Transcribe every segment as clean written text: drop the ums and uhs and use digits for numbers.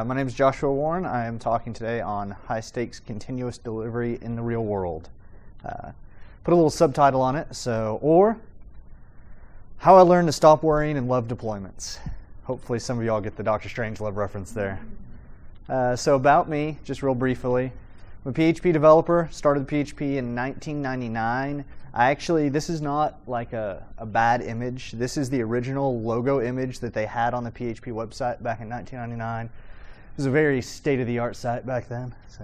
My name is Joshua Warren. I am talking today on high-stakes continuous delivery in the real world. Put a little subtitle on it, or How I Learned to Stop Worrying and Love Deployments. Hopefully some of y'all get the Dr. Strangelove reference there. So about me, just real briefly, I'm a PHP developer, started PHP in 1999. This is not like a bad image. This is the original logo image that they had on the PHP website back in 1999. It was a very state-of-the-art site back then. So,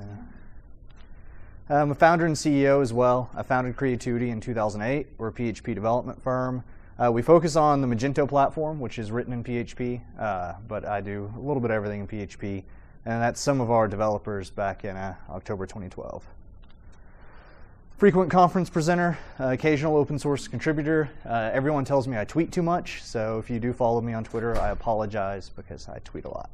I'm a founder and CEO as well. I founded Creativity in 2008. We're a PHP development firm. We focus on the Magento platform, which is written in PHP, but I do a little bit of everything in PHP, and that's some of our developers back in October 2012. Frequent conference presenter, occasional open source contributor. Everyone tells me I tweet too much, so if you do follow me on Twitter, I apologize because I tweet a lot.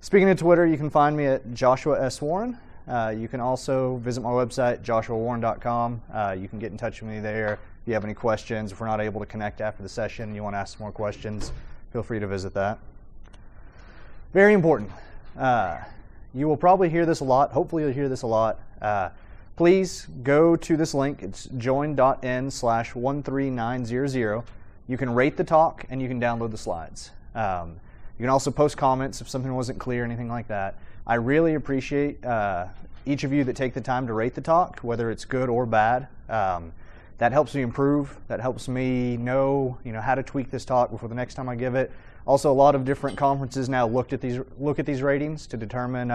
Speaking of Twitter, you can find me at Joshua S. Warren. You can also visit my website, joshuawarren.com. You can get in touch with me there. If you have any questions, if we're not able to connect after the session, you want to ask some more questions, feel free to visit that. Very important. You will probably hear this a lot. Hopefully you'll hear this a lot. Please go to this link. It's join.n/13900. You can rate the talk and you can download the slides. You can also post comments if something wasn't clear, anything like that. I really appreciate each of you that take the time to rate the talk, whether it's good or bad. That helps me improve. That helps me know, how to tweak this talk before the next time I give it. Also, a lot of different conferences now look at these ratings to determine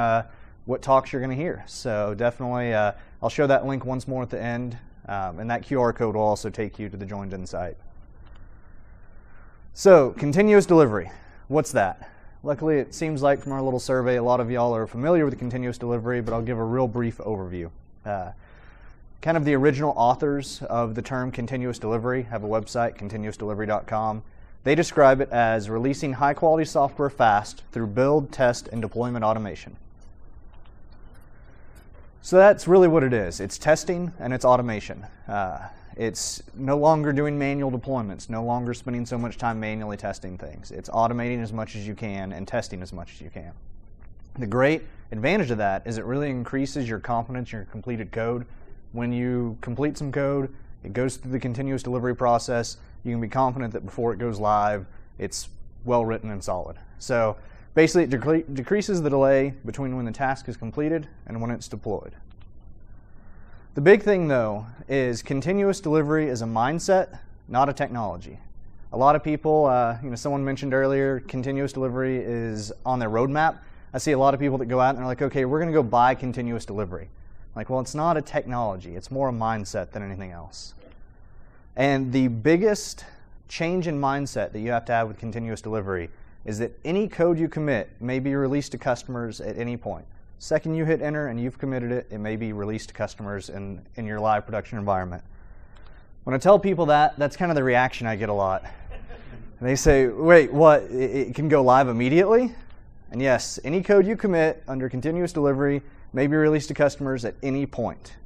what talks you're going to hear. So definitely, I'll show that link once more at the end, and that QR code will also take you to the Joined In site. So, continuous delivery. What's that? Luckily, it seems like from our little survey, a lot of y'all are familiar with continuous delivery, but I'll give a real brief overview. Kind of the original authors of the term continuous delivery have a website, continuousdelivery.com. They describe it as releasing high-quality software fast through build, test, and deployment automation. So that's really what it is. It's testing and it's automation. It's no longer doing manual deployments, no longer spending so much time manually testing things. It's automating as much as you can and testing as much as you can. The great advantage of that is it really increases your confidence in your completed code. When you complete some code, it goes through the continuous delivery process. You can be confident that before it goes live, it's well written and solid. So basically, it decreases the delay between when the task is completed and when it's deployed. The big thing, though, is continuous delivery is a mindset, not a technology. A lot of people, someone mentioned earlier, continuous delivery is on their roadmap. I see a lot of people that go out and they're like, okay, we're going to go buy continuous delivery. Like, well, it's not a technology. It's more a mindset than anything else. And the biggest change in mindset that you have to have with continuous delivery is that any code you commit may be released to customers at any point. Second you hit enter and you've committed it, it may be released to customers in your live production environment. When I tell people that, that's kind of the reaction I get a lot. And they say, wait, what? It can go live immediately? And yes, any code you commit under continuous delivery may be released to customers at any point.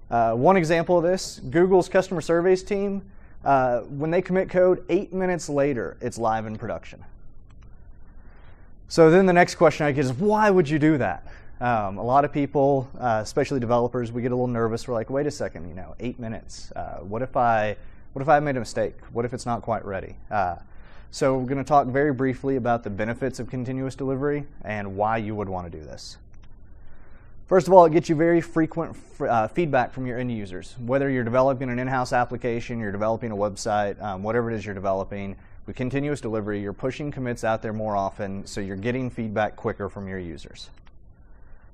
One example of this, Google's customer surveys team, when they commit code, 8 minutes later, it's live in production. So then the next question I get is, why would you do that? A lot of people, especially developers, we get a little nervous. We're like, wait a second, 8 minutes. What if I made a mistake? What if it's not quite ready? So we're going to talk very briefly about the benefits of continuous delivery and why you would want to do this. First of all, it gets you very frequent feedback from your end users. Whether you're developing an in-house application, you're developing a website, whatever it is you're developing, with continuous delivery, you're pushing commits out there more often, so you're getting feedback quicker from your users.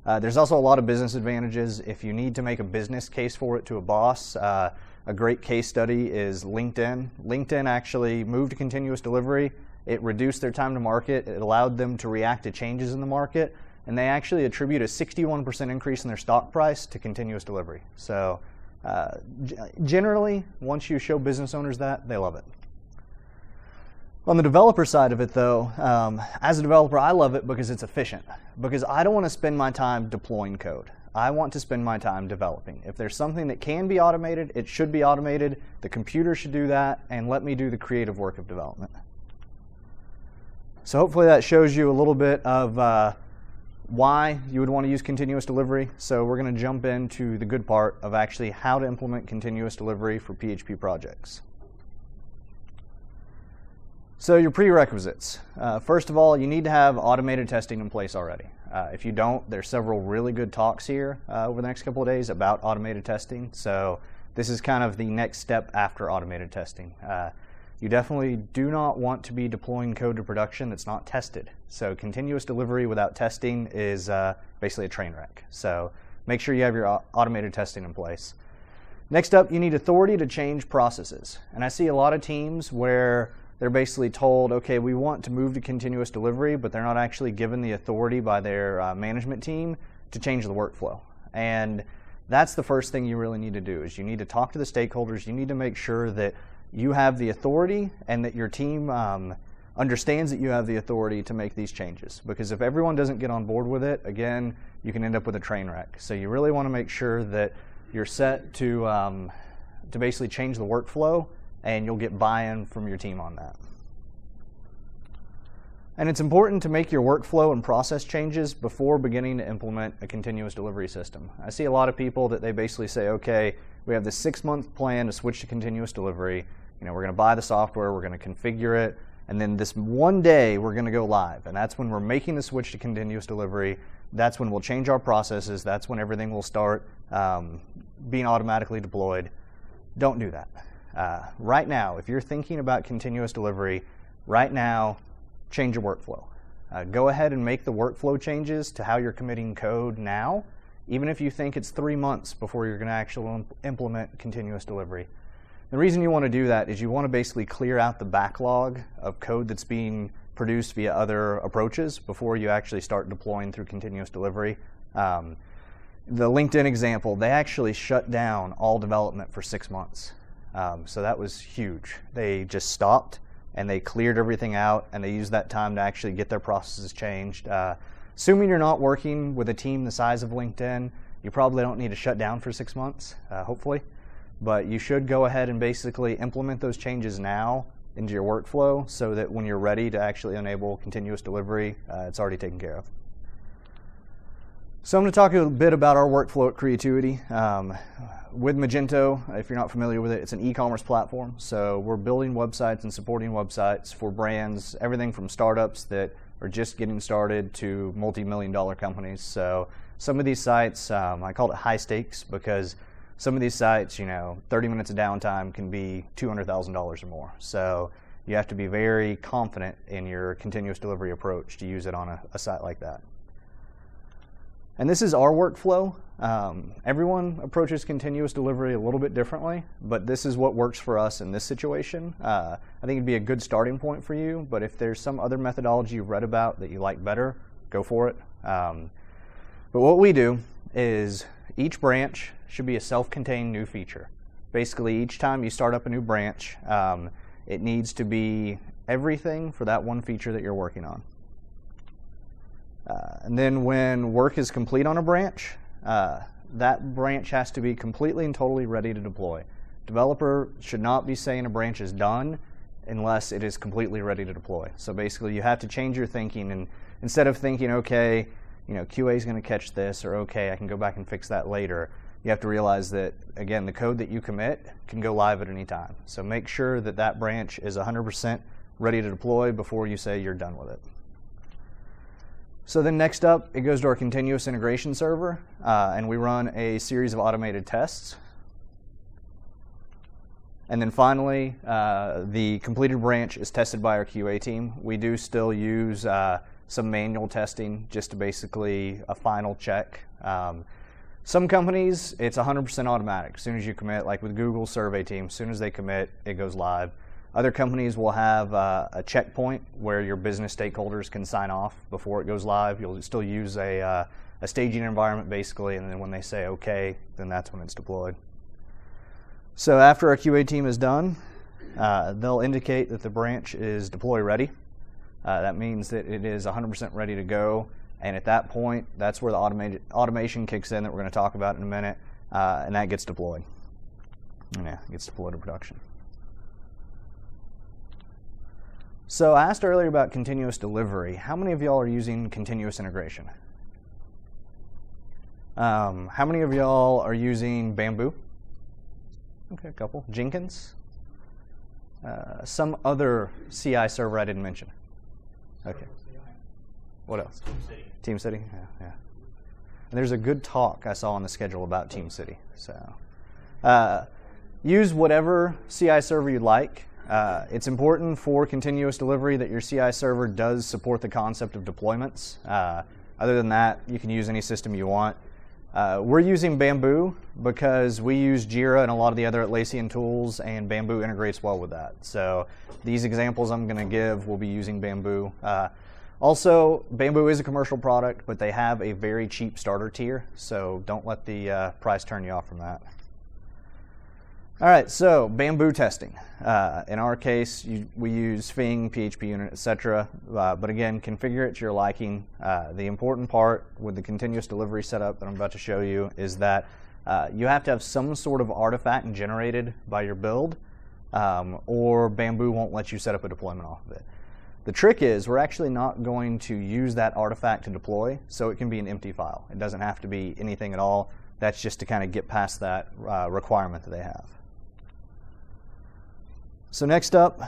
There's also a lot of business advantages. If you need to make a business case for it to a boss, a great case study is LinkedIn. LinkedIn actually moved to continuous delivery. It reduced their time to market. It allowed them to react to changes in the market, and they actually attribute a 61% increase in their stock price to continuous delivery. So generally, once you show business owners that, they love it. On the developer side of it, though, as a developer, I love it because it's efficient. Because I don't want to spend my time deploying code. I want to spend my time developing. If there's something that can be automated, it should be automated. The computer should do that, and let me do the creative work of development. So hopefully that shows you a little bit of why you would want to use continuous delivery. So we're going to jump into the good part of actually how to implement continuous delivery for PHP projects. So your prerequisites. First of all, you need to have automated testing in place already. If you don't, there's several really good talks here over the next couple of days about automated testing. So this is kind of the next step after automated testing. You definitely do not want to be deploying code to production that's not tested. So continuous delivery without testing is basically a train wreck. So make sure you have your automated testing in place. Next up, you need authority to change processes. And I see a lot of teams where they're basically told, okay, we want to move to continuous delivery, but they're not actually given the authority by their management team to change the workflow. And that's the first thing you really need to do, is you need to talk to the stakeholders. You need to make sure that you have the authority and that your team understands that you have the authority to make these changes. Because if everyone doesn't get on board with it, again, you can end up with a train wreck. So you really want to make sure that you're set to basically change the workflow, and you'll get buy-in from your team on that. And it's important to make your workflow and process changes before beginning to implement a continuous delivery system. I see a lot of people that they basically say, okay, we have this 6-month plan to switch to continuous delivery. You know, we're going to buy the software, we're going to configure it, and then this one day we're going to go live. And that's when we're making the switch to continuous delivery. That's when we'll change our processes. That's when everything will start being automatically deployed. Don't do that. Right now, if you're thinking about continuous delivery, right now, change your workflow. Go ahead and make the workflow changes to how you're committing code now, even if you think it's 3 months before you're going to actually implement continuous delivery. The reason you want to do that is you want to basically clear out the backlog of code that's being produced via other approaches before you actually start deploying through continuous delivery. The LinkedIn example, they actually shut down all development for 6 months. So that was huge. They just stopped and they cleared everything out, and they used that time to actually get their processes changed. Assuming you're not working with a team the size of LinkedIn, you probably don't need to shut down for 6 months, hopefully. But you should go ahead and basically implement those changes now into your workflow so that when you're ready to actually enable continuous delivery, it's already taken care of. So I'm going to talk a bit about our workflow at Creativity. With Magento, if you're not familiar with it, it's an e-commerce platform. So we're building websites and supporting websites for brands, everything from startups that are just getting started to multi-million-dollar companies. So some of these sites, I call it high stakes because some of these sites, 30 minutes of downtime can be $200,000 or more. So you have to be very confident in your continuous delivery approach to use it on a site like that. And this is our workflow. Everyone approaches continuous delivery a little bit differently, but this is what works for us in this situation. I think it'd be a good starting point for you, but if there's some other methodology you've read about that you like better, go for it. But what we do is each branch should be a self-contained new feature. Basically, each time you start up a new branch, it needs to be everything for that one feature that you're working on. And then when work is complete on a branch, that branch has to be completely and totally ready to deploy. Developer should not be saying a branch is done unless it is completely ready to deploy. So basically you have to change your thinking, and instead of thinking, okay, QA is going to catch this, or okay, I can go back and fix that later, you have to realize that, again, the code that you commit can go live at any time. So make sure that that branch is 100% ready to deploy before you say you're done with it. So then next up, it goes to our continuous integration server, and we run a series of automated tests. And then finally, the completed branch is tested by our QA team. We do still use some manual testing just to basically a final check. Some companies, it's 100% automatic. As soon as you commit, like with Google survey team, as soon as they commit, it goes live. Other companies will have a checkpoint where your business stakeholders can sign off before it goes live. You'll still use a staging environment basically, and then when they say okay, then that's when it's deployed. So after our QA team is done, they'll indicate that the branch is deploy ready. That means that it is 100% ready to go, and at that point, that's where the automation kicks in that we're going to talk about in a minute, and that gets deployed. Yeah, it gets deployed to production. So I asked earlier about continuous delivery. How many of y'all are using continuous integration? How many of y'all are using Bamboo? Okay, a couple. Jenkins? Some other CI server I didn't mention. Okay. What else? TeamCity. Yeah. And there's a good talk I saw on the schedule about TeamCity. So use whatever CI server you like. It's important for continuous delivery that your CI server does support the concept of deployments. Other than that, you can use any system you want. We're using Bamboo because we use Jira and a lot of the other Atlassian tools, and Bamboo integrates well with that. So these examples I'm going to give will be using Bamboo. Also, Bamboo is a commercial product, but they have a very cheap starter tier, so don't let the price turn you off from that. All right, so Bamboo testing. In our case, we use Fing, PHP unit, etc. But again, configure it to your liking. The important part with the continuous delivery setup that I'm about to show you is that you have to have some sort of artifact generated by your build, or Bamboo won't let you set up a deployment off of it. The trick is we're actually not going to use that artifact to deploy, so it can be an empty file. It doesn't have to be anything at all. That's just to kind of get past that requirement that they have. So next up,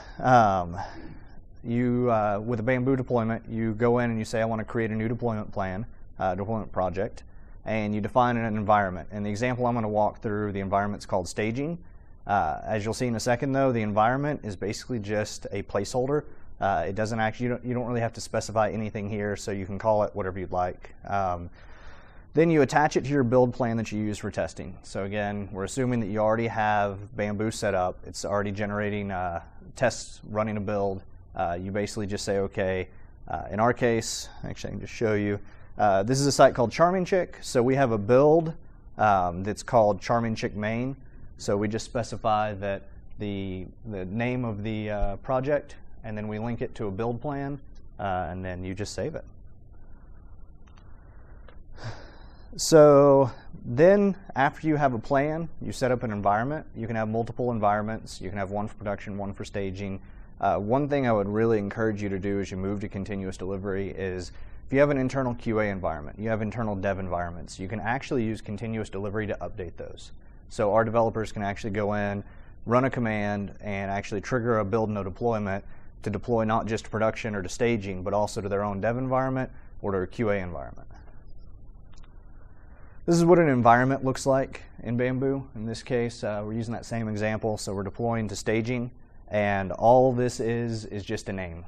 with a Bamboo deployment, you go in and you say, I want to create a new deployment plan, deployment project, and you define an environment. And the example I'm going to walk through, the environment's called staging. As you'll see in a second, though, the environment is basically just a placeholder. It doesn't actually, you don't really have to specify anything here, so you can call it whatever you'd like. Then you attach it to your build plan that you use for testing. So again, we're assuming that you already have Bamboo set up. It's already generating tests, running a build. You basically just say, okay. In our case, actually I can just show you. This is a site called Charming Chick. So we have a build that's called Charming Chick main. So we just specify that the name of the project, and then we link it to a build plan, and then you just save it. So then after you have a plan, you set up an environment. You can have multiple environments. You can have one for production, one for staging. One thing I would really encourage you to do as you move to continuous delivery is if you have an internal QA environment, you have internal dev environments, you can actually use continuous delivery to update those. So our developers can actually go in, run a command, and actually trigger a build no deployment to deploy not just to production or to staging, but also to their own dev environment or to a QA environment. This is what an environment looks like in Bamboo. In this case, we're using that same example, so we're deploying to staging, and all this is just a name.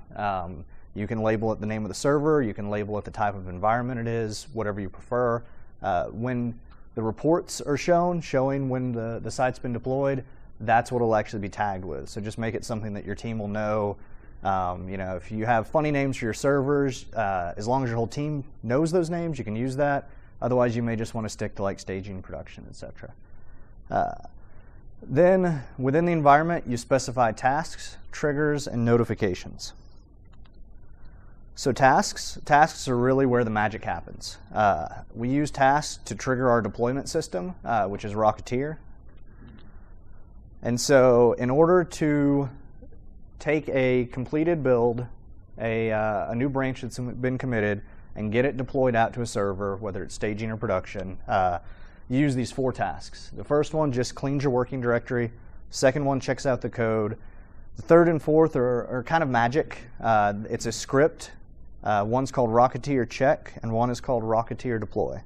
You can label it the name of the server, you can label it the type of environment it is, whatever you prefer. When the reports are showing when the site's been deployed, that's what it'll actually be tagged with. So just make it something that your team will know. If you have funny names for your servers, as long as your whole team knows those names, you can use that. Otherwise, you may just want to stick to like staging, production, etc. Then within the environment, you specify tasks, triggers, and notifications. So tasks are really where the magic happens. We use tasks to trigger our deployment system, which is Rocketeer. And so in order to take a completed build, a new branch that's been committed, and get it deployed out to a server, whether it's staging or production, you use these 4 tasks. The first one just cleans your working directory. Second one checks out the code. The third and fourth are kind of magic. It's a script. One's called Rocketeer check, and one is called Rocketeer deploy.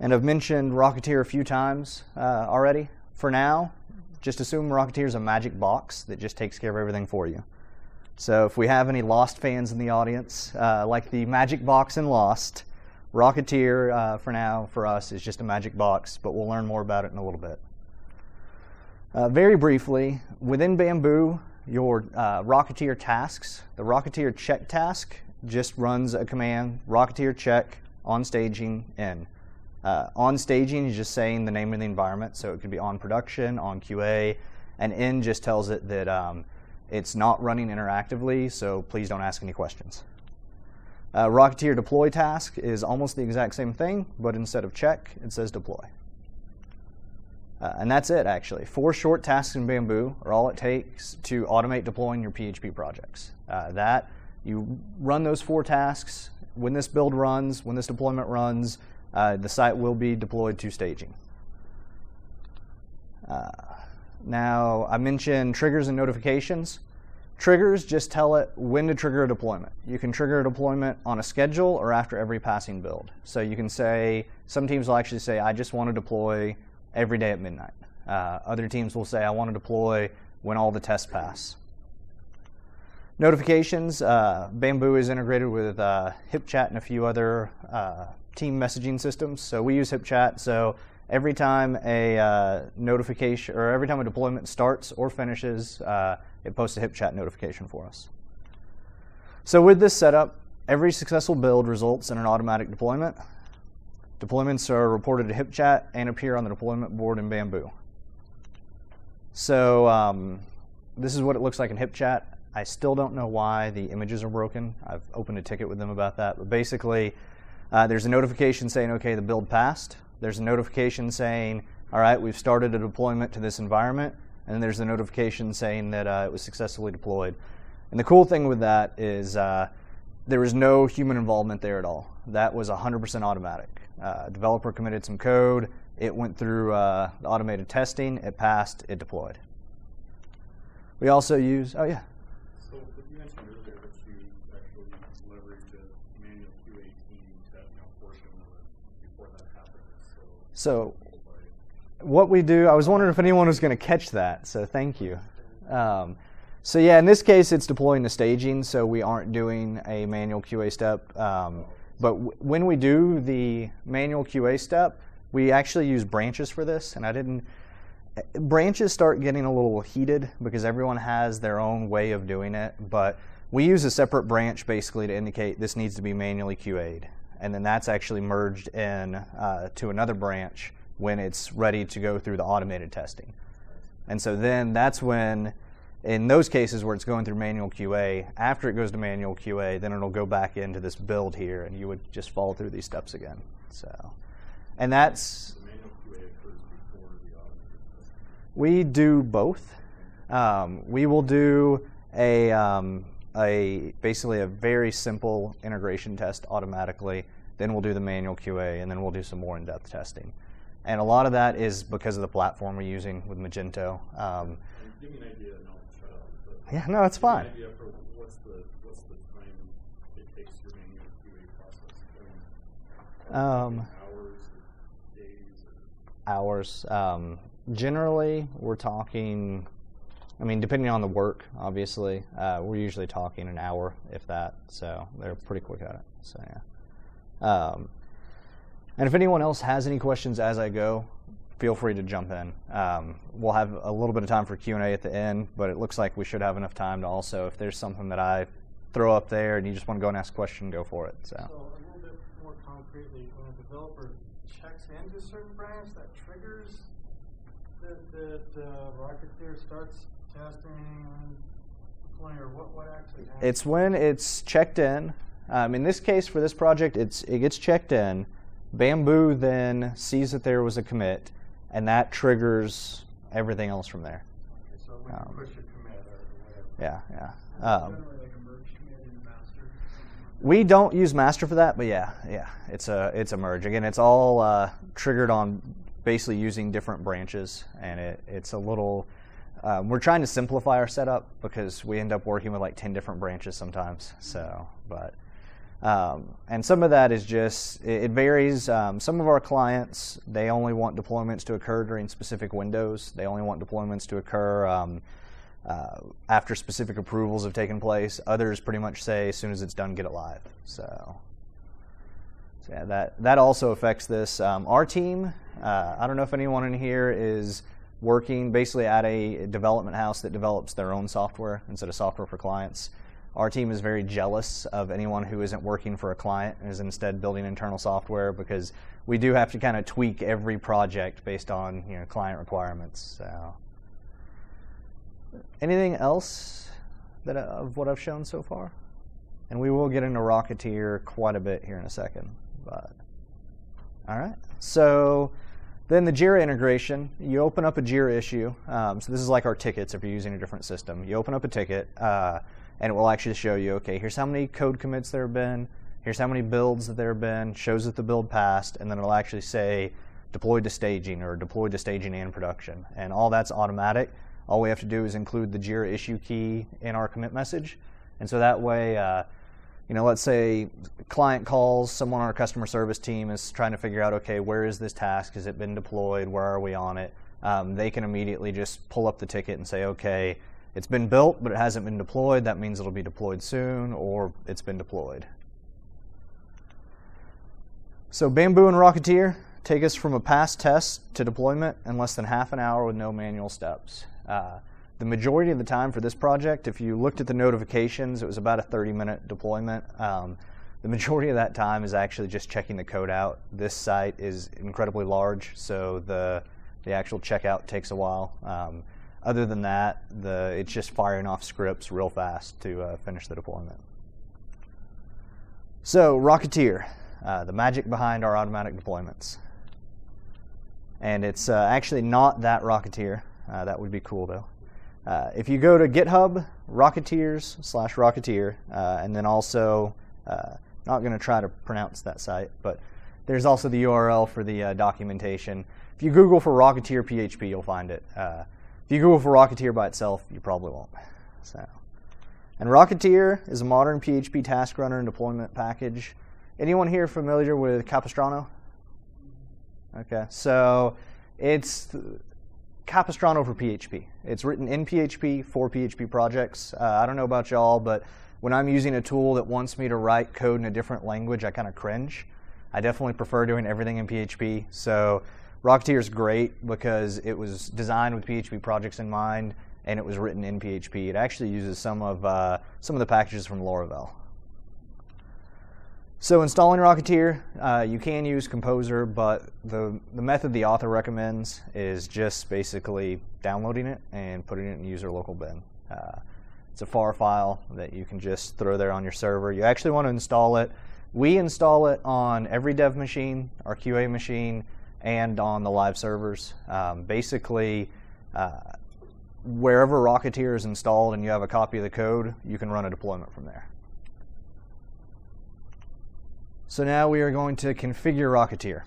And I've mentioned Rocketeer a few times already. For now, just assume Rocketeer is a magic box that just takes care of everything for you. So if we have any Lost fans in the audience, like the magic box in Lost, Rocketeer for now for us is just a magic box, but we'll learn more about it in a little bit. Very briefly, within Bamboo, your Rocketeer tasks, the Rocketeer check task just runs a command, Rocketeer check on staging in. On staging is just saying the name of the environment, so it could be on production, on QA, and in just tells it that it's not running interactively, so please don't ask any questions. Rocketeer deploy task is almost the exact same thing, but instead of check, it says deploy. And that's it, actually. 4 short tasks in Bamboo are all it takes to automate deploying your PHP projects. You run those 4 tasks. When this build runs, when this deployment runs, the site will be deployed to staging. Now, I mentioned triggers and notifications. Triggers just tell it when to trigger a deployment. You can trigger a deployment on a schedule or after every passing build. So you can say, some teams will actually say, I just want to deploy every day at midnight. Other teams will say, I want to deploy when all the tests pass. Notifications, Bamboo is integrated with HipChat and a few other team messaging systems. So we use HipChat, so every time a notification, or every time a deployment starts or finishes, it posts a HipChat notification for us. So with this setup, every successful build results in an automatic deployment. Deployments are reported to HipChat and appear on the deployment board in Bamboo. So this is what it looks like in HipChat. I still don't know why the images are broken. I've opened a ticket with them about that. But basically, there's a notification saying, okay, the build passed. There's a notification saying, all right, we've started a deployment to this environment. And then there's a notification saying that it was successfully deployed. And the cool thing with that is there was no human involvement there at all. That was 100% automatic. Developer committed some code. It went through the automated testing. It passed. It deployed. We also use, oh yeah. So you mentioned earlier that you actually leverage a manual QA team that portion of it before that happens. So what we do, I was wondering if anyone was going to catch that, so thank you. So yeah, in this case, it's deploying the staging, so we aren't doing a manual QA step. But when we do the manual QA step, we actually use branches for this, and branches start getting a little heated because everyone has their own way of doing it, but we use a separate branch basically to indicate this needs to be manually QA'd. And then that's actually merged in to another branch when it's ready to go through the automated testing. And so then that's when, in those cases where it's going through manual QA, after it goes to manual QA, then it'll go back into this build here, and you would just follow through these steps again. So, and that's, the manual QA occurs before the automated testing. We do both. We will do basically a very simple integration test automatically. Then we'll do the manual QA, and then we'll do some more in-depth testing. And a lot of that is because of the platform we're using with Magento. Give me an idea, and I'll shut up. Yeah, no, it's fine. Give me an idea for what's the time it takes your manual QA process? Hours, days? Hours. Generally, we're talking, I mean, depending on the work, obviously, we're usually talking an hour, if that. So they're pretty quick at it. So yeah. And if anyone else has any questions as I go, feel free to jump in. We'll have a little bit of time for Q&A at the end, but it looks like we should have enough time to also, if there's something that I throw up there and you just want to go and ask a question, go for it. So a little bit more concretely, when a developer checks into a certain branch, that triggers that Rocketeer starts testing and deploying, or what actually happens? It's when it's checked in. In this case, for this project, it gets checked in. Bamboo then sees that there was a commit, and that triggers everything else from there. Okay, so when you push a commit or whatever. Yeah. Generally like a merge commit in master. We don't use master for that, but yeah, it's a merge. Again, it's all triggered on basically using different branches, and it's a little. We're trying to simplify our setup because we end up working with like 10 different branches sometimes. So, but. And some of that is just, it varies. Some of our clients, they only want deployments to occur during specific windows. They only want deployments to occur after specific approvals have taken place. Others pretty much say, as soon as it's done, get it live. So yeah, that also affects this. Our team, I don't know if anyone in here is working basically at a development house that develops their own software instead of software for clients. Our team is very jealous of anyone who isn't working for a client and is instead building internal software, because we do have to kind of tweak every project based on client requirements. So, anything else of what I've shown so far? And we will get into Rocketeer quite a bit here in a second. But all right, so Then the Jira integration, you open up a Jira issue. So this is like our tickets if you're using a different system. You open up a ticket, and it will actually show you, okay, here's how many code commits there have been, here's how many builds that there have been, shows that the build passed, and then it'll actually say deployed to staging or deployed to staging and production. And all that's automatic. All we have to do is include the Jira issue key in our commit message. And so that way, let's say client calls, someone on our customer service team is trying to figure out, okay, where is this task? Has it been deployed? Where are we on it? They can immediately just pull up the ticket and say, okay, it's been built, but it hasn't been deployed. That means it'll be deployed soon, or it's been deployed. So Bamboo and Rocketeer take us from a pass test to deployment in less than half an hour with no manual steps. The majority of the time for this project, if you looked at the notifications, it was about a 30-minute deployment. The majority of that time is actually just checking the code out. This site is incredibly large, so the actual checkout takes a while. Other than that, it's just firing off scripts real fast to finish the deployment. So Rocketeer, the magic behind our automatic deployments. And it's actually not that Rocketeer. That would be cool though. If you go to GitHub, Rocketeers/Rocketeer, and then also, not going to try to pronounce that site, but there's also the URL for the documentation. If you Google for Rocketeer PHP, you'll find it. If you Google for Rocketeer by itself, you probably won't. And Rocketeer is a modern PHP task runner and deployment package. Anyone here familiar with Capistrano? Okay, so it's Capistrano for PHP. It's written in PHP for PHP projects. I don't know about y'all, but when I'm using a tool that wants me to write code in a different language, I kind of cringe. I definitely prefer doing everything in PHP. So Rocketeer is great because it was designed with PHP projects in mind, and it was written in PHP. It actually uses some of the packages from Laravel. So installing Rocketeer, you can use Composer, but the method the author recommends is just basically downloading it and putting it in user local bin. It's a FAR file that you can just throw there on your server. You actually want to install it. We install it on every dev machine, our QA machine, and on the live servers. Basically, wherever Rocketeer is installed and you have a copy of the code, you can run a deployment from there. So now we are going to configure Rocketeer.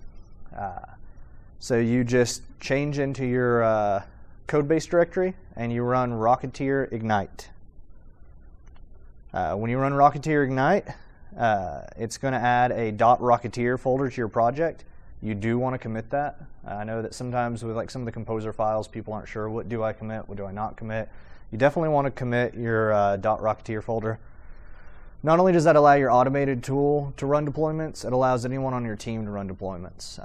So you just change into your code base directory and you run Rocketeer Ignite. When you run Rocketeer Ignite, it's going to add a .rocketeer folder to your project. You do want to commit that. I know that sometimes with like some of the Composer files, people aren't sure, what do I commit, what do I not commit. You definitely want to commit your .rocketeer folder. Not only does that allow your automated tool to run deployments, it allows anyone on your team to run deployments,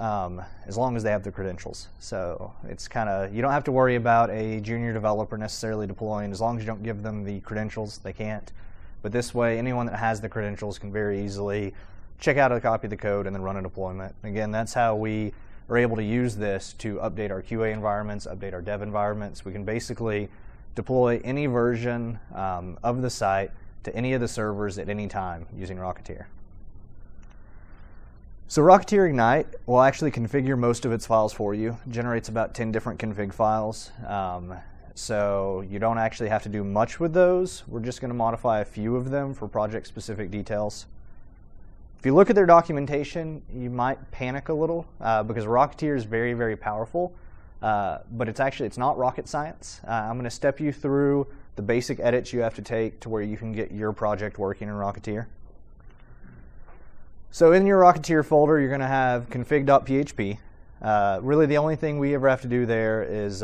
as long as they have the credentials. So it's kind of, you don't have to worry about a junior developer necessarily deploying. As long as you don't give them the credentials, they can't. But this way, anyone that has the credentials can very easily check out a copy of the code and then run a deployment. Again, that's how we are able to use this to update our QA environments, update our dev environments. We can basically deploy any version of the site to any of the servers at any time using Rocketeer. So Rocketeer Ignite will actually configure most of its files for you. It generates about 10 different config files. So you don't actually have to do much with those. We're just going to modify a few of them for project-specific details. If you look at their documentation, you might panic a little because Rocketeer is very, very powerful, but it's not rocket science. I'm going to step you through the basic edits you have to take to where you can get your project working in Rocketeer. So in your Rocketeer folder, you're going to have config.php. Really the only thing we ever have to do there is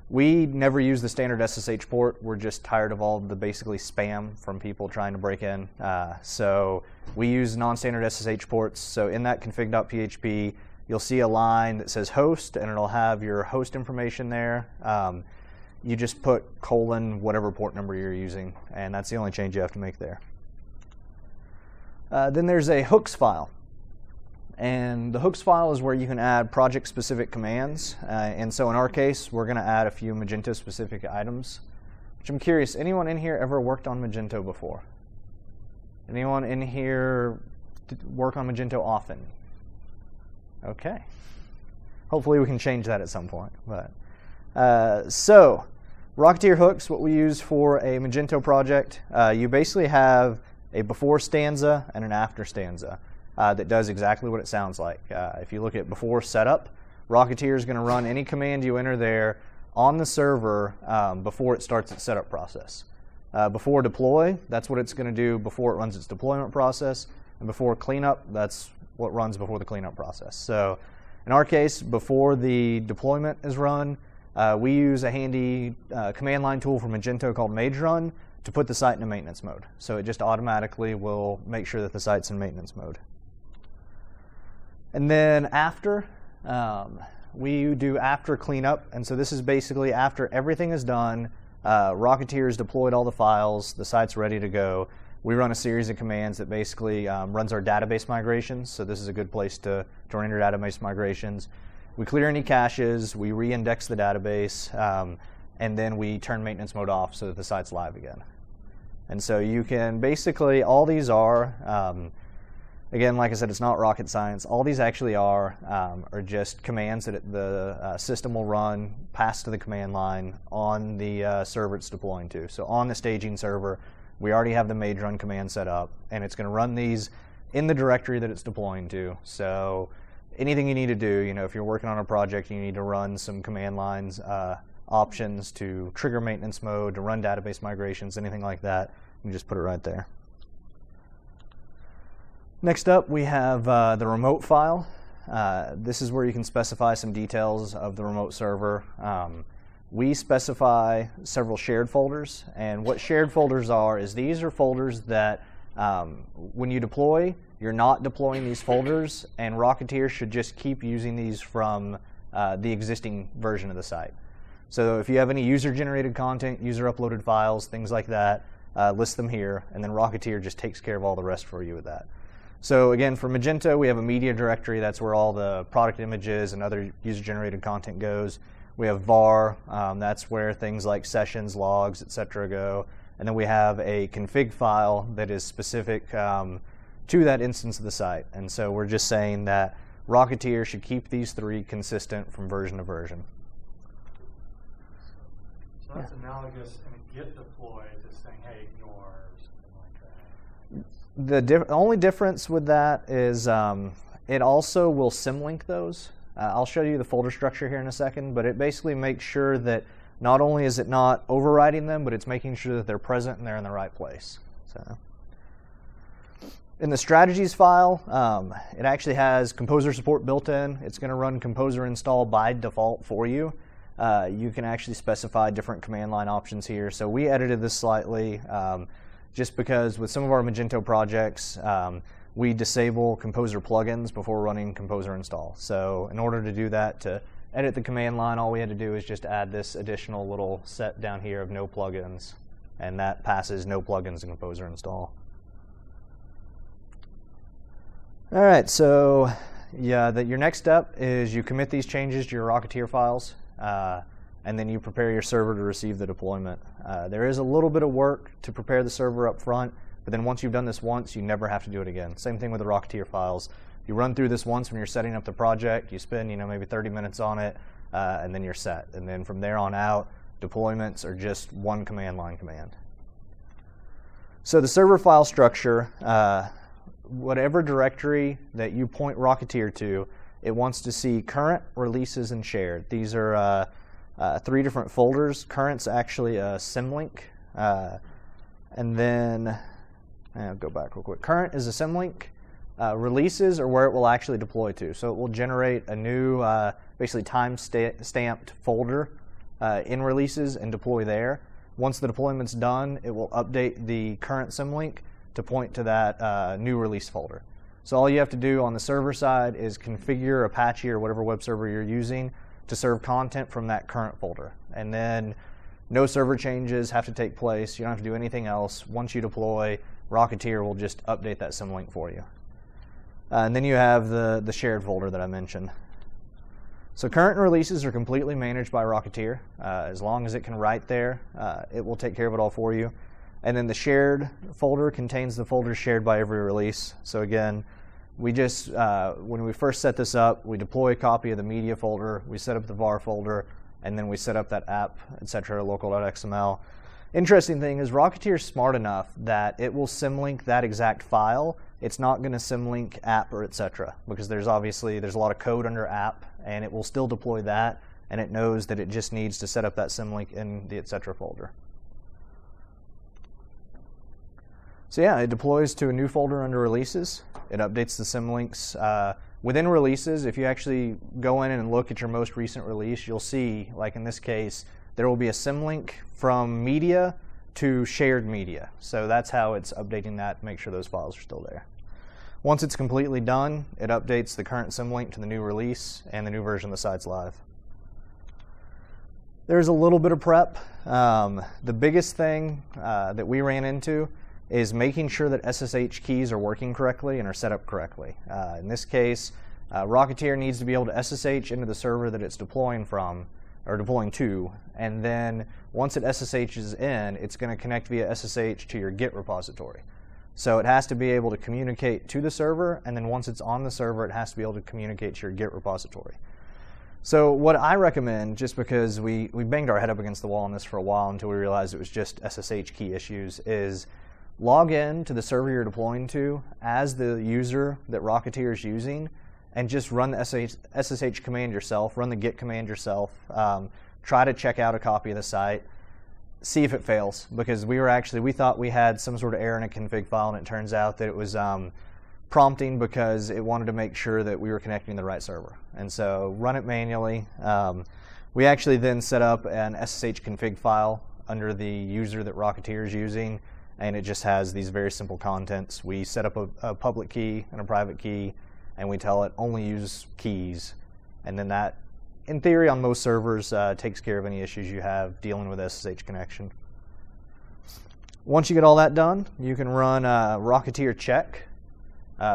we never use the standard SSH port. We're just tired of all the basically spam from people trying to break in. So we use non-standard SSH ports. So in that config.php, you'll see a line that says host, and it'll have your host information there. You just put : whatever port number you're using, and that's the only change you have to make there. Then there's a hooks file. And the hooks file is where you can add project-specific commands. And so in our case, we're going to add a few Magento-specific items. Which I'm curious, anyone in here ever worked on Magento before? Anyone in here work on Magento often? Okay. hopefully we can change that at some point. But so Rocketeer hooks, what we use for a Magento project, you basically have a before stanza and an after stanza that does exactly what it sounds like. If you look at before setup, Rocketeer is going to run any command you enter there on the server before it starts its setup process. Before deploy, that's what it's going to do before it runs its deployment process. And before cleanup, that's what runs before the cleanup process. So in our case, before the deployment is run, we use a handy command line tool from Magento called MageRun to put the site into maintenance mode. So it just automatically will make sure that the site's in maintenance mode. And then after, we do after cleanup. And so this is basically after everything is done, Rocketeer has deployed all the files, the site's ready to go. We run a series of commands that basically runs our database migrations. So this is a good place to run your database migrations. We clear any caches, we re-index the database, and then we turn maintenance mode off so that the site's live again. And so you can basically, all these are, again, like I said, it's not rocket science. All these actually are just commands that the system will run pass to the command line on the server it's deploying to. So on the staging server, we already have the MageRun command set up, and it's going to run these in the directory that it's deploying to. So anything you need to do, if you're working on a project, you need to run some command lines options to trigger maintenance mode, to run database migrations, anything like that, you just put it right there. Next up, we have the remote file. This is where you can specify some details of the remote server. We specify several shared folders, and what shared folders are is these are folders that when you deploy, you're not deploying these folders, and Rocketeer should just keep using these from the existing version of the site. So if you have any user-generated content, user-uploaded files, things like that, list them here, and then Rocketeer just takes care of all the rest for you with that. So again, for Magento, we have a media directory. That's where all the product images and other user-generated content goes. We have var. That's where things like sessions, logs, etc. go. And then we have a config file that is specific to that instance of the site. And so we're just saying that Rocketeer should keep these three consistent from version to version. So that's analogous in a Git deploy to saying, hey, ignore, or something like that. The only difference with that is it also will symlink those. I'll show you the folder structure here in a second, but it basically makes sure that not only is it not overriding them, but it's making sure that they're present and they're in the right place. So, in the strategies file, it actually has Composer support built in. It's going to run Composer install by default for you. You can actually specify different command line options here. So we edited this slightly just because with some of our Magento projects, we disable Composer plugins before running Composer install. So in order to do that, to edit the command line, all we had to do is just add this additional little set down here of no plugins, and that passes no plugins in Composer install. All right, so yeah, your next step is you commit these changes to your Rocketeer files, and then you prepare your server to receive the deployment. There is a little bit of work to prepare the server up front, but then once you've done this once, you never have to do it again. Same thing with the Rocketeer files. You run through this once when you're setting up the project, you spend maybe 30 minutes on it, and then you're set. And then from there on out, deployments are just one command line command. So the server file structure, whatever directory that you point Rocketeer to, it wants to see current, releases, and shared. These are three different folders. Current's actually a symlink, and then I'll go back real quick. Current is a symlink. Releases are where it will actually deploy to. So it will generate a new, basically time-stamped folder in releases and deploy there. Once the deployment's done, it will update the current symlink to point to that new release folder. So all you have to do on the server side is configure Apache or whatever web server you're using to serve content from that current folder. And then no server changes have to take place. You don't have to do anything else. Once you deploy, Rocketeer will just update that symlink for you. And then you have the shared folder that I mentioned. So current releases are completely managed by Rocketeer. As long as it can write there, it will take care of it all for you. And then the shared folder contains the folders shared by every release. So again, We just, when we first set this up, we deploy a copy of the media folder, we set up the var folder, and then we set up that app, etc. local.xml. Interesting thing is Rocketeer is smart enough that it will symlink that exact file. It's not going to symlink app or etc. because there's a lot of code under app, and it will still deploy that, and it knows that it just needs to set up that symlink in the etc. folder. So yeah, it deploys to a new folder under releases. It updates the symlinks. Within releases, if you actually go in and look at your most recent release, you'll see, like in this case, there will be a symlink from media to shared media. So that's how it's updating that to make sure those files are still there. Once it's completely done, it updates the current symlink to the new release, and the new version of the site's live. There's a little bit of prep. The biggest thing that we ran into is making sure that SSH keys are working correctly and are set up correctly. In this case, Rocketeer needs to be able to SSH into the server that it's deploying from, or deploying to, and then once it SSHs in, it's going to connect via SSH to your Git repository. So it has to be able to communicate to the server, and then once it's on the server, it has to be able to communicate to your Git repository. So what I recommend, just because we banged our head up against the wall on this for a while until we realized it was just SSH key issues, is log in to the server you're deploying to as the user that Rocketeer is using, and just run the SSH command yourself, run the git command yourself, try to check out a copy of the site, see if it fails, because we thought we had some sort of error in a config file, and it turns out that it was prompting because it wanted to make sure that we were connecting to the right server. And so run it manually. We actually then set up an SSH config file under the user that Rocketeer is using, and it just has these very simple contents. We set up a public key and a private key, and we tell it only use keys, and then that, in theory, on most servers, takes care of any issues you have dealing with SSH connection. Once you get all that done, you can run Rocketeer check.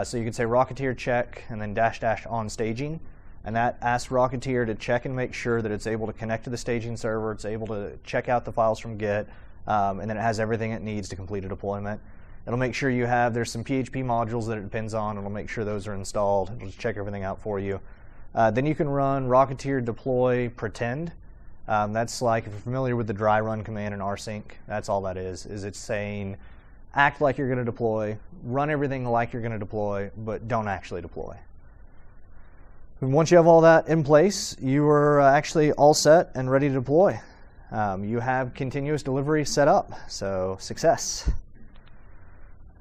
So you can say Rocketeer check and then -- on staging, and that asks Rocketeer to check and make sure that it's able to connect to the staging server, it's able to check out the files from Git, and then it has everything it needs to complete a deployment. It'll make sure there's some PHP modules that it depends on, it'll make sure those are installed, it'll just check everything out for you. Then you can run Rocketeer deploy pretend. That's like, if you're familiar with the dry run command in rsync, that's all that is it's saying act like you're going to deploy, run everything like you're going to deploy, but don't actually deploy. And once you have all that in place, you are actually all set and ready to deploy. You have continuous delivery set up, so success.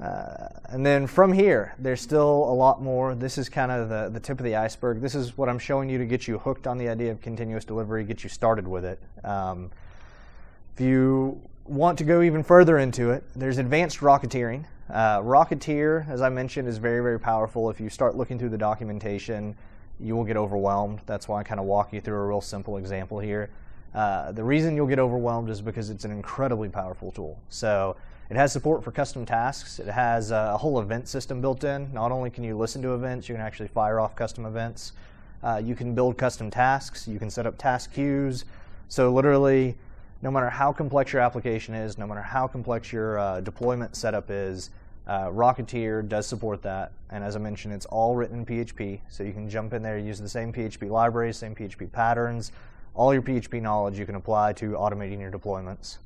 And then from here, there's still a lot more. This is kind of the tip of the iceberg. This is what I'm showing you to get you hooked on the idea of continuous delivery, get you started with it. If you want to go even further into it, there's advanced Rocketeering. Rocketeer, as I mentioned, is very, very powerful. If you start looking through the documentation, you will get overwhelmed. That's why I kind of walk you through a real simple example here. The reason you'll get overwhelmed is because it's an incredibly powerful tool. So it has support for custom tasks. It has a whole event system built in. Not only can you listen to events, you can actually fire off custom events. You can build custom tasks. You can set up task queues. So literally, no matter how complex your application is, no matter how complex your deployment setup is, Rocketeer does support that. And as I mentioned, it's all written in PHP. So you can jump in there, use the same PHP libraries, same PHP patterns. All your PHP knowledge you can apply to automating your deployments.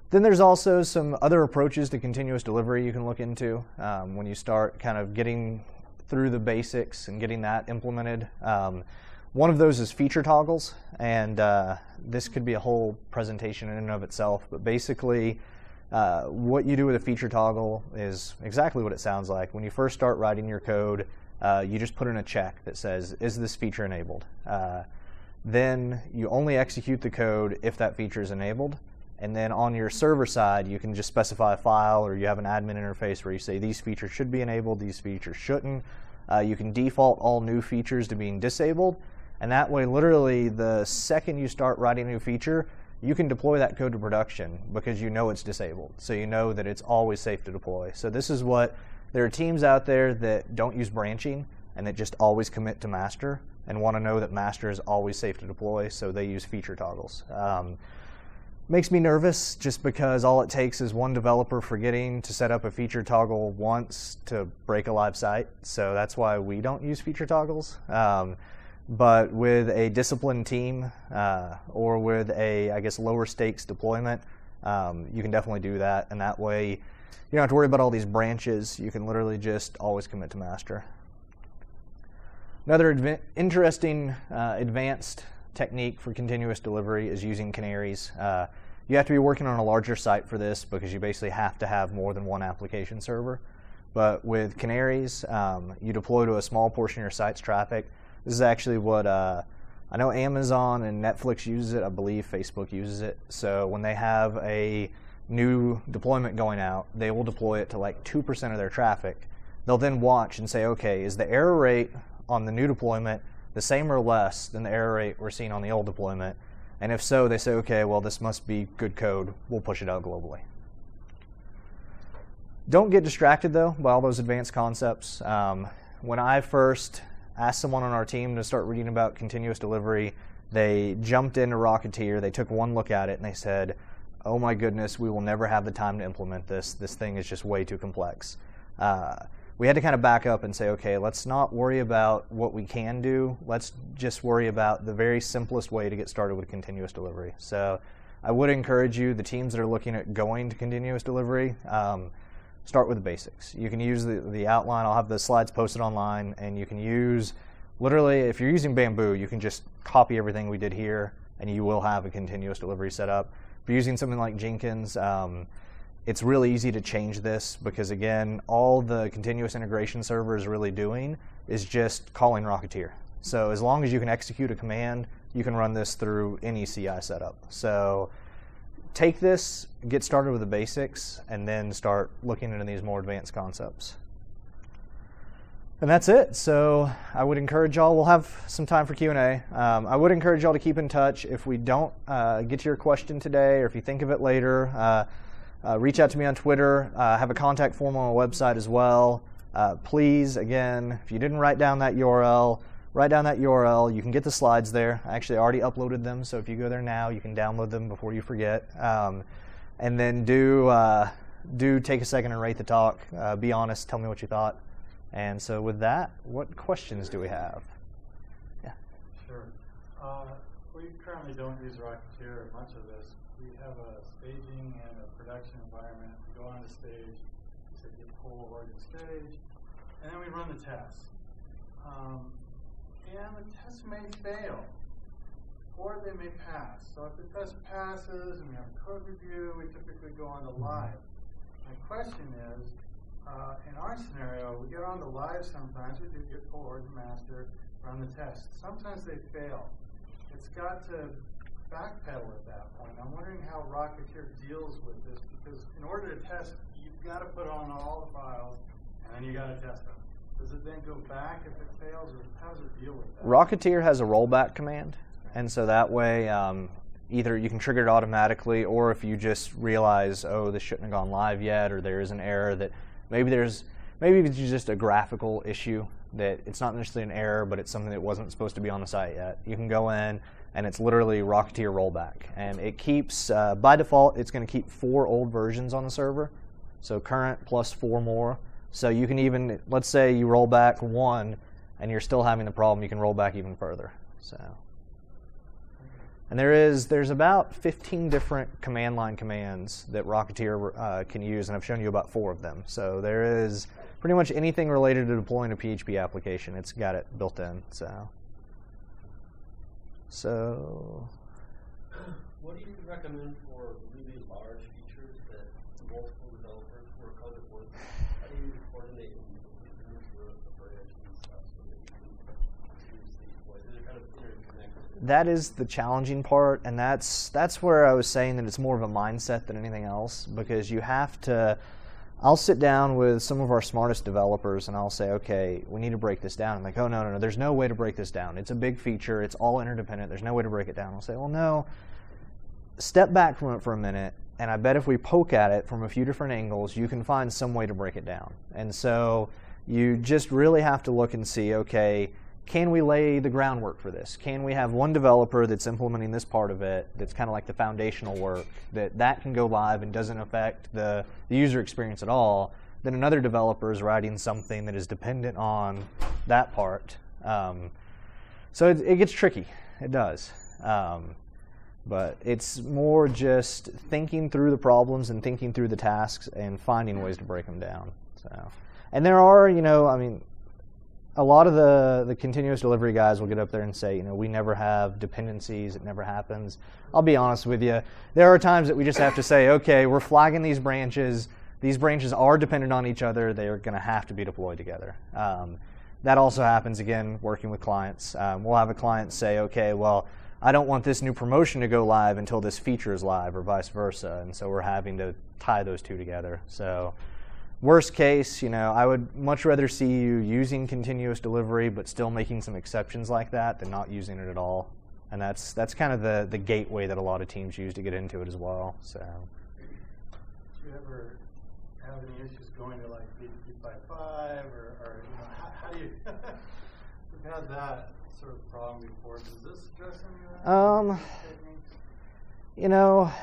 Then there's also some other approaches to continuous delivery you can look into when you start kind of getting through the basics and getting that implemented. One of those is feature toggles, and this could be a whole presentation in and of itself, but basically what you do with a feature toggle is exactly what it sounds like. When you first start writing your code, you just put in a check that says, is this feature enabled? Then you only execute the code if that feature is enabled. And then on your server side, you can just specify a file, or you have an admin interface where you say these features should be enabled, these features shouldn't. You can default all new features to being disabled. And that way, literally, the second you start writing a new feature, you can deploy that code to production because you know it's disabled. So you know that it's always safe to deploy. So this is what, there are teams out there that don't use branching and that just always commit to master and want to know that master is always safe to deploy, so they use feature toggles. Makes me nervous just because all it takes is one developer forgetting to set up a feature toggle once to break a live site. So that's why we don't use feature toggles. But with a disciplined team or with a, I guess, lower stakes deployment, you can definitely do that. And that way you don't have to worry about all these branches. You can literally just always commit to master. Another interesting advanced technique for continuous delivery is using Canaries. You have to be working on a larger site for this because you basically have to have more than one application server. But with Canaries, you deploy to a small portion of your site's traffic. This is actually what I know Amazon and Netflix uses it. I believe Facebook uses it. So when they have a new deployment going out, they will deploy it to like 2% of their traffic. They'll then watch and say, okay, is the error rate on the new deployment the same or less than the error rate we're seeing on the old deployment? And if so, they say, okay, well, this must be good code. We'll push it out globally. Don't get distracted, though, by all those advanced concepts. When I first asked someone on our team to start reading about continuous delivery, they jumped into Rocketeer, they took one look at it, and they said, oh my goodness, we will never have the time to implement this. This thing is just way too complex. We had to kind of back up and say, okay, let's not worry about what we can do. Let's just worry about the very simplest way to get started with continuous delivery. So I would encourage you, the teams that are looking at going to continuous delivery, start with the basics. You can use the outline. I'll have the slides posted online, and you can use, literally, if you're using Bamboo, you can just copy everything we did here, and you will have a continuous delivery setup. If you're using something like Jenkins, it's really easy to change this because, again, all the continuous integration server is really doing is just calling Rocketeer. So as long as you can execute a command, you can run this through any CI setup. So take this, get started with the basics, and then start looking into these more advanced concepts. And that's it. So I would encourage y'all, we'll have some time for Q&A. I would encourage y'all to keep in touch. If we don't get to your question today, or if you think of it later, reach out to me on Twitter. I have a contact form on my website as well. Please, again, if you didn't write down that URL, write down that URL. You can get the slides there. I actually already uploaded them, so if you go there now, you can download them before you forget. And then do take a second and rate the talk. Be honest, tell me what you thought. And so with that, what questions do we have? Yeah. Sure. We currently don't use Rocketeer or much of this. We have a staging and a production environment. We go on the stage, we say get pull or the stage, and then we run the tests. And the tests may fail, or they may pass. So if the test passes and we have a code review, we typically go on to live. My question is, in our scenario, we get on to live sometimes, we do get pull or the master, run the test. Sometimes they fail. It's got to backpedal at that point. I'm wondering how Rocketeer deals with this, because in order to test, you've got to put on all the files, and then you got to test them. Does it then go back if it fails, or how does it deal with that? Rocketeer has a rollback command, and so that way either you can trigger it automatically, or if you just realize, oh, this shouldn't have gone live yet, or there is an error that maybe it's just a graphical issue that it's not necessarily an error, but it's something that wasn't supposed to be on the site yet. You can go in, and it's literally Rocketeer rollback, and it keeps by default it's going to keep 4 old versions on the server, so current plus 4 more. So you can even, let's say you roll back 1 and you're still having the problem, you can roll back even further. So, and there's about 15 different command line commands that Rocketeer can use, and I've shown you about 4 of them. So there is pretty much anything related to deploying a PHP application, it's got it built in. So what do you recommend for really large features that multiple developers work on at once? How do you coordinate and move the branch and stuff so that you can continuously deploy? They're kind of interconnected. that is the challenging part, and that's where I was saying that it's more of a mindset than anything else, because you have to. I'll sit down with some of our smartest developers and I'll say, okay, we need to break this down. I'm like, oh, no, there's no way to break this down. It's a big feature. It's all interdependent. There's no way to break it down. I'll say, well, no, step back from it for a minute, and I bet if we poke at it from a few different angles, you can find some way to break it down. And so you just really have to look and see, okay, can we lay the groundwork for this? Can we have one developer that's implementing this part of it that's kind of like the foundational work, that can go live and doesn't affect the user experience at all? Then another developer is writing something that is dependent on that part. So it gets tricky. It does. But it's more just thinking through the problems and thinking through the tasks and finding ways to break them down. So, and there are, I mean, a lot of the continuous delivery guys will get up there and say, we never have dependencies, it never happens. I'll be honest with you. There are times that we just have to say, okay, we're flagging these branches. These branches are dependent on each other. They are going to have to be deployed together. That also happens, again, working with clients. We'll have a client say, okay, well, I don't want this new promotion to go live until this feature is live, or vice versa. And so we're having to tie those two together. So worst case, I would much rather see you using continuous delivery but still making some exceptions like that than not using it at all. And that's kind of the gateway that a lot of teams use to get into it as well. So. Do you ever have any issues going to like PHP 5.5 or how do you we've had that sort of problem before. Does this address any of that?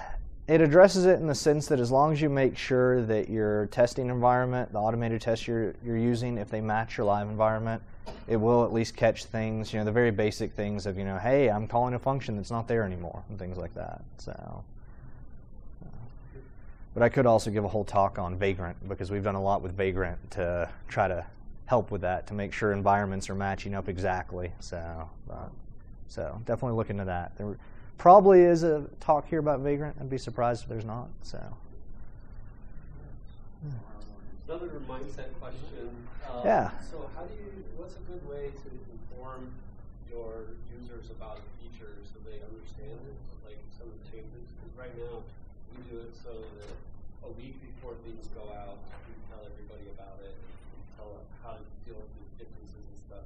It addresses it in the sense that as long as you make sure that your testing environment, the automated tests you're using, if they match your live environment, it will at least catch things, the very basic things of, hey, I'm calling a function that's not there anymore, and things like that. So, but I could also give a whole talk on Vagrant, because we've done a lot with Vagrant to try to help with that, to make sure environments are matching up exactly. So definitely look into that. There probably is a talk here about Vagrant. I'd be surprised if there's not. So. Another mindset question. Yeah. So what's a good way to inform your users about features so they understand it, like some of the changes? Because right now we do it so that a week before things go out, we tell everybody about it, and tell how to deal with the differences and stuff.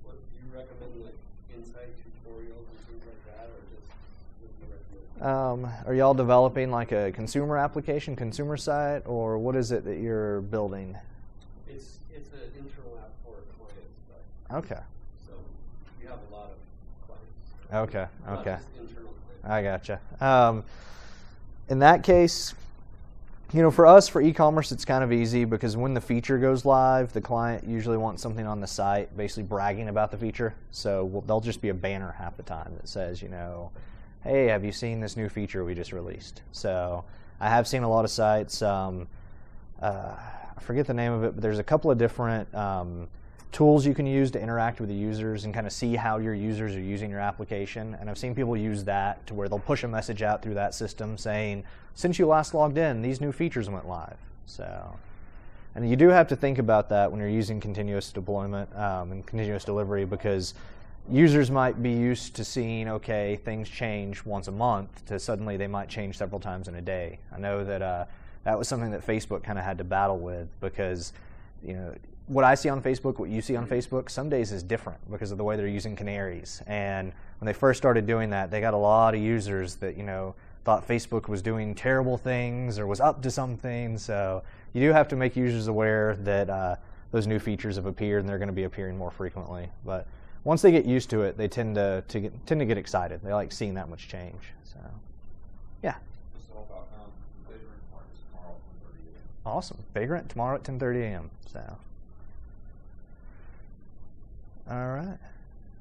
What do you recommend, like insight tutorials and things like that, or just what do you recommend? Are y'all developing like a consumer application, consumer site, or what is it that you're building? It's an internal app for clients. But Okay. So we have a lot of clients. Okay. Not Okay. just internal clients. I gotcha. In that case, for us, for e-commerce, it's kind of easy because when the feature goes live, the client usually wants something on the site basically bragging about the feature. So there'll just be a banner half the time that says, hey, have you seen this new feature we just released? So I have seen a lot of sites. I forget the name of it, but there's a couple of different tools you can use to interact with the users and kind of see how your users are using your application. And I've seen people use that to where they'll push a message out through that system saying, since you last logged in, these new features went live. So, and you do have to think about that when you're using continuous deployment and continuous delivery, because users might be used to seeing, okay, things change once a month, to suddenly they might change several times in a day. I know that that was something that Facebook kind of had to battle with, because what I see on Facebook, what you see on Facebook, some days is different because of the way they're using Canaries. And when they first started doing that, they got a lot of users that thought Facebook was doing terrible things or was up to something. So you do have to make users aware that those new features have appeared and they're going to be appearing more frequently. But once they get used to it, they tend to get excited. They like seeing that much change. So, yeah. Awesome. Vagrant tomorrow at 10:30 a.m. So, all right.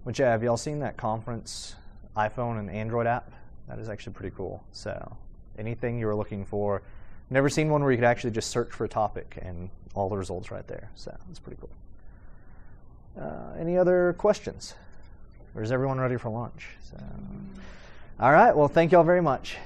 Which have y'all seen that conference iPhone and Android app? That is actually pretty cool. So, anything you were looking for, never seen one where you could actually just search for a topic and all the results right there. So, it's pretty cool. Any other questions? Or is everyone ready for lunch? So, all right. Well, thank y'all very much.